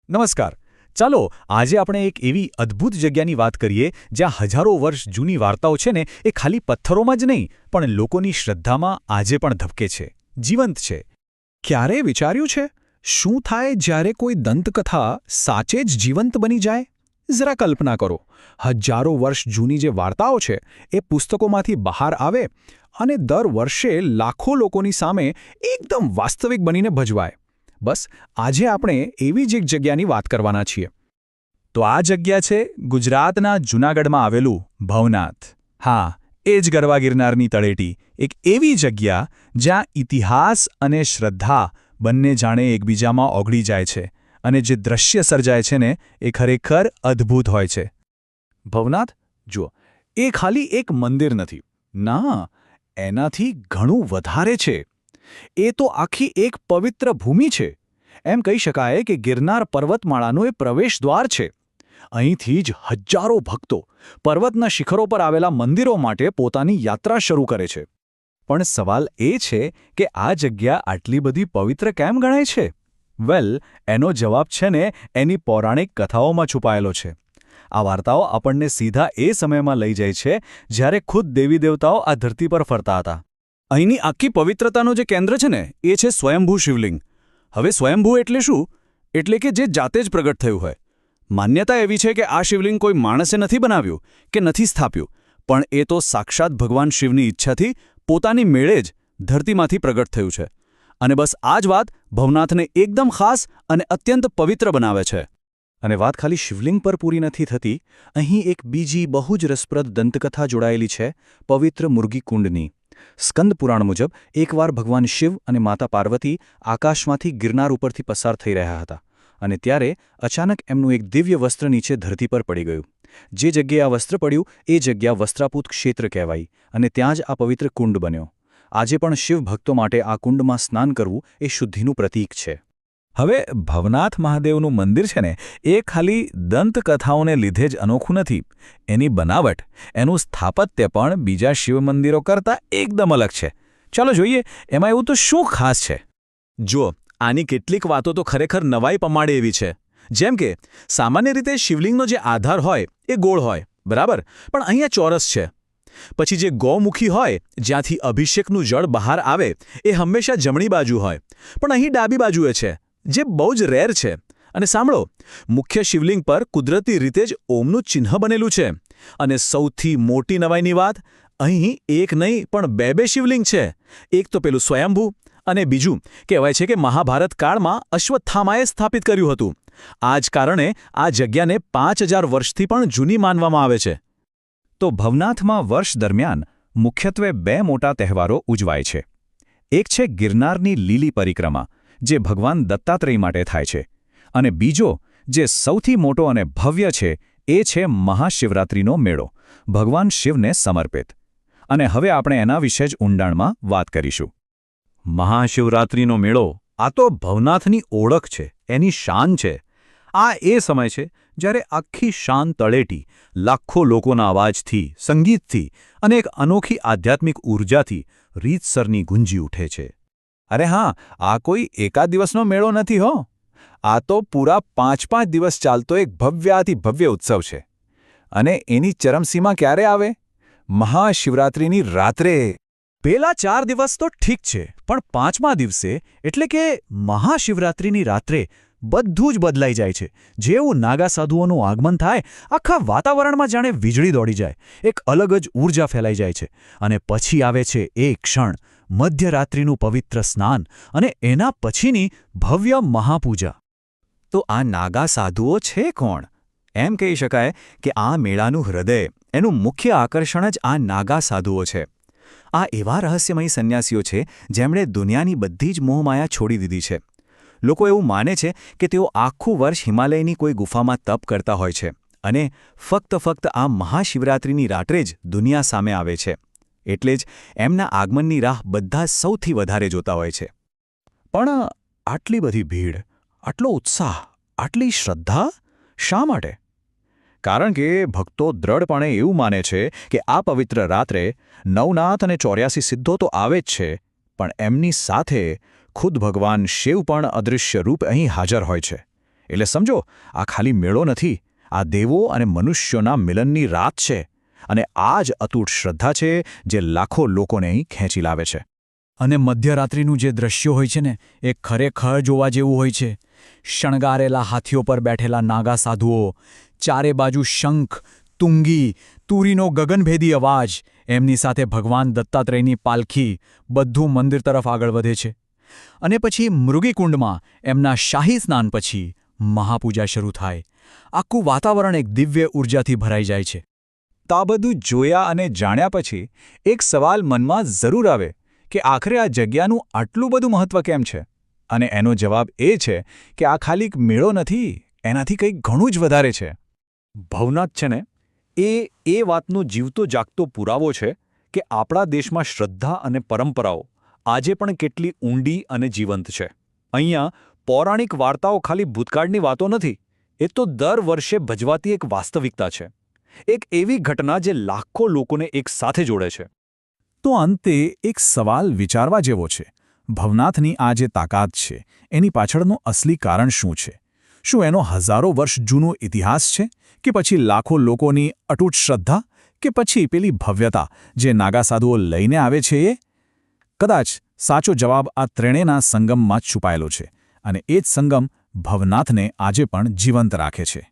નમસ્કાર. ચાલો આજે આપણે એક એવી અદ્ભુત જગ્યાની વાત કરીએ જ્યાં હજારો વર્ષ જૂની વાર્તાઓ છે ને એ ખાલી પથ્થરોમાં જ નહીં પણ લોકોની શ્રદ્ધામાં આજે પણ ધબકે છે, જીવંત છે. ક્યારે વિચાર્યું છે શું થાય જ્યારે કોઈ દંતકથા સાચે જ જીવંત બની જાય? જરા કલ્પના કરો, હજારો વર્ષ જૂની જે વાર્તાઓ છે એ પુસ્તકોમાંથી બહાર આવે અને દર વર્ષે લાખો લોકોની સામે એકદમ વાસ્તવિક બનીને ભજવાય. બસ આજે આપણે એવી જ એક જગ્યાની વાત કરવાના છીએ. તો આ જગ્યા છે ગુજરાતના જૂનાગઢમાં આવેલું ભવનાથ. હા, એ જ ગરવા ગિરનારની તળેટી, એક એવી જગ્યા જ્યાં ઇતિહાસ અને શ્રદ્ધા બંને જાણે એકબીજામાં ઓગળી જાય છે અને જે દ્રશ્ય સર્જાય છે ને એ ખરેખર અદ્ભુત હોય છે. ભવનાથ, જુઓ, એ ખાલી એક મંદિર નથી. ના, એનાથી ઘણું વધારે છે. એ તો આખી એક પવિત્ર ભૂમિ છે. એમ કહી શકાય કે ગિરનાર પર્વતમાળાનું એ પ્રવેશદ્વાર છે. અહીંથી જ હજારો ભક્તો પર્વતના શિખરો પર આવેલા મંદિરો માટે પોતાની યાત્રા શરૂ કરે છે. પણ સવાલ એ છે કે આ જગ્યા આટલી બધી પવિત્ર કેમ ગણાય છે? વેલ, એનો જવાબ છે ને એની પૌરાણિક કથાઓમાં છુપાયેલો છે. આ વાર્તાઓ આપણને સીધા એ સમયમાં લઈ જાય છે જ્યારે ખુદ દેવી દેવતાઓ આ ધરતી પર ફરતા હતા. અહીંની આખી પવિત્રતાનું જે કેન્દ્ર છે ને એ છે સ્વયંભૂ શિવલિંગ. હવે સ્વયંભૂ એટલે શું? એટલે કે જે જાતે જ પ્રગટ થયું હોય. માન્યતા એવી છે કે આ શિવલિંગ કોઈ માણસે નથી બનાવ્યું કે નથી સ્થાપ્યું, પણ એ તો સાક્ષાત ભગવાન શિવની ઈચ્છાથી પોતાની મેળે જ ધરતીમાંથી પ્રગટ થયું છે. અને બસ આ જ વાત ભવનાથને એકદમ ખાસ અને અત્યંત પવિત્ર બનાવે છે. અને વાત ખાલી શિવલિંગ પર પૂરી નથી થતી. અહીં એક બીજી બહુ જ રસપ્રદ દંતકથા જોડાયેલી છે, પવિત્ર મુરગી કુંડની. સ્કંદ પુરાણ મુજબ એકવાર ભગવાન શિવ અને માતા પાર્વતી આકાશમાંથી ગિરનાર ઉપરથી પસાર થઈ રહ્યા હતા અને ત્યારે અચાનક એમનું એક દિવ્ય વસ્ત્ર નીચે ધરતી પર પડી ગયું. જે જગ્યાએ આ વસ્ત્ર પડ્યું એ જગ્યા વસ્ત્રાપૂત ક્ષેત્ર કહેવાઈ અને ત્યાં જ આ પવિત્ર કુંડ બન્યો. આજે પણ શિવ ભક્તો માટે આ કુંડમાં સ્નાન કરવું એ શુદ્ધિનું પ્રતીક છે. હવે ભવનાથ મહાદેવનું મંદિર છે ને એ ખાલી દંતકથાઓને લીધે જ અનોખું નથી. એની બનાવટ, એનું સ્થાપત્ય પણ બીજા શિવ મંદિરો કરતાં એકદમ અલગ છે. ચાલો જોઈએ એમાં એવું તો શું ખાસ છે. જુઓ, આની કેટલીક વાતો તો ખરેખર નવાઈ પમાડે એવી છે. જેમ કે સામાન્ય રીતે શિવલિંગનો જે આધાર હોય એ ગોળ હોય, બરાબર, પણ અહીંયા ચોરસ છે. પછી જે ગૌમુખી હોય જ્યાંથી અભિષેકનું જળ બહાર આવે એ હંમેશા જમણી બાજુ હોય, પણ અહીં ડાબી બાજુએ છે, જે બહુ જ રેર છે. અને સાંભળો, મુખ્ય શિવલિંગ પર કુદરતી રીતે જ ઓમનું ચિહ્ન બનેલું છે. અને સૌથી મોટી નવાઈની વાત, અહીં એક નહીં પણ બે શિવલિંગ છે. એક તો પેલું સ્વયંભૂ અને બીજું કહેવાય છે કે મહાભારત કાળમાં અશ્વત્થામાએ સ્થાપિત કર્યું હતું. આ જ કારણે આ જગ્યાને 5000 વર્ષથી પણ જૂની માનવામાં આવે છે. તો ભવનાથમાં વર્ષ દરમિયાન મુખ્યત્વે 2 મોટા તહેવારો ઉજવાય છે. એક છે ગિરનારની લીલી પરિક્રમા, જે ભગવાન દત્તાત્રેય માટે થાય છે, અને બીજો જે સૌથી મોટો અને ભવ્ય છે એ છે મહાશિવરાત્રિનો મેળો, ભગવાન શિવને સમર્પિત. અને હવે આપણે એના વિશે જ ઊંડાણમાં વાત કરીશું. મહાશિવરાત્રિનો મેળો આ તો ભવનાથની ઓળખ છે, એની શાન છે. આ એ સમય છે જ્યારે આખી શાન તળેટી લાખો લોકોના અવાજથી, સંગીતથી અને એક અનોખી આધ્યાત્મિક ઊર્જાથી રીતસરની ગુંજી ઉઠે છે. અરે હા, આ કોઈ એકાદ દિવસનો મેળો નથી હો. આ તો પૂરા 5 દિવસ ચાલતો એક ભવ્યાતિ ભવ્ય ઉત્સવ છે. અને એની ચરમસીમા ક્યારે આવે? મહાશિવરાત્રિની રાત્રે. પેલા 4 દિવસ તો ઠીક છે, પણ 5મા દિવસે એટલે કે મહાશિવરાત્રિની રાત્રે બધું જ બદલાઈ જાય છે. જેવું નાગા સાધુઓનું આગમન થાય, આખા વાતાવરણમાં જાણે વીજળી દોડી જાય, એક અલગ જ ઊર્જા ફેલાઈ જાય છે. અને પછી આવે છે એ ક્ષણ, મધ્યરાત્રિનું પવિત્ર સ્નાન અને એના પછીની ભવ્ય મહાપૂજા. તો આ નાગા સાધુઓ છે કોણ? એમ કહી શકાય કે આ મેળાનું હૃદય, એનું મુખ્ય આકર્ષણ જ આ નાગા સાધુઓ છે. આ એવા રહસ્યમય સંન્યાસીઓ છે જેમણે દુનિયાની બધી જ મોહમાયા છોડી દીધી છે. લોકો એવું માને છે કે તેઓ આખું વર્ષ હિમાલયની કોઈ ગુફામાં તપ કરતા હોય છે અને ફક્ત આ મહાશિવરાત્રિની રાત્રે જ દુનિયા સામે આવે છે. એટલે જ એમના આગમનની રાહ બધા સૌથી વધારે જોતા હોય છે. પણ આટલી બધી ભીડ, આટલો ઉત્સાહ, આટલી શ્રદ્ધા શા માટે? કારણ કે ભક્તો દ્રઢપણે એવું માને છે કે આ પવિત્ર રાત્રે નવનાથ અને 84 સિદ્ધો તો આવે જ છે, પણ એમની સાથે ખુદ ભગવાન શિવ પણ અદૃશ્ય રૂપ અહીં હાજર હોય છે. એટલે સમજો, આ ખાલી મેળો નથી, આ દેવો અને મનુષ્યોના મિલનની રાત છે. અને આ જ અતૂટ શ્રદ્ધા છે જે લાખો લોકોને અહીં ખેંચી લાવે છે. અને મધ્યરાત્રિનું જે દ્રશ્ય હોય છે ને એ ખરેખર જોવા જેવું હોય છે. શણગારેલા હાથીઓ પર બેઠેલા નાગા સાધુઓ, ચારે બાજુ શંખ, તુંગી, તુરીનો ગગનભેદી અવાજ, એમની સાથે ભગવાન દત્તાત્રેયની પાલખી, બધું મંદિર તરફ આગળ વધે છે. અને પછી મૃગીકુંડમાં એમના શાહી સ્નાન પછી મહાપૂજા શરૂ થાય. આખું વાતાવરણ એક દિવ્ય ઊર્જાથી ભરાઈ જાય છે. તો આ બધું જોયા અને જાણ્યા પછી એક સવાલ મનમાં જરૂર આવે કે આખરે આ જગ્યાનું આટલું બધું મહત્વ કેમ છે? અને એનો જવાબ એ છે કે આ ખાલી એક મેળો નથી, એનાથી કંઈક ઘણું જ વધારે છે. ભવનાથ છે ને, એ વાતનો જીવતો જાગતો પુરાવો છે કે આપણા દેશમાં શ્રદ્ધા અને પરંપરાઓ આજે પણ કેટલી ઊંડી અને જીવંત છે. અહીંયા પૌરાણિક વાર્તાઓ ખાલી ભૂતકાળની વાતો નથી, એ તો દર વર્ષે ભજવાતી એક વાસ્તવિકતા છે. એક એવી ઘટના જે લાખો લોકોને એક સાથે જોડે છે. તો અંતે એક સવાલ વિચારવા જેવો છે. ભવનાથની આ જે તાકાત છે, એની પાછળનું અસલી કારણ શું છે? શું એનો હજારો વર્ષ જૂનો ઇતિહાસ છે? કે પછી લાખો લોકોની અતૂટ શ્રદ્ધા? કે પછી પેલી ભવ્યતા જે નાગા સાધુઓ લઈને આવે છે એ? કદાચ સાચો જવાબ આ ત્રણેયના સંગમમાં જ છુપાયેલો છે. અને એ જ સંગમ ભવનાથને આજે પણ જીવંત રાખે છે.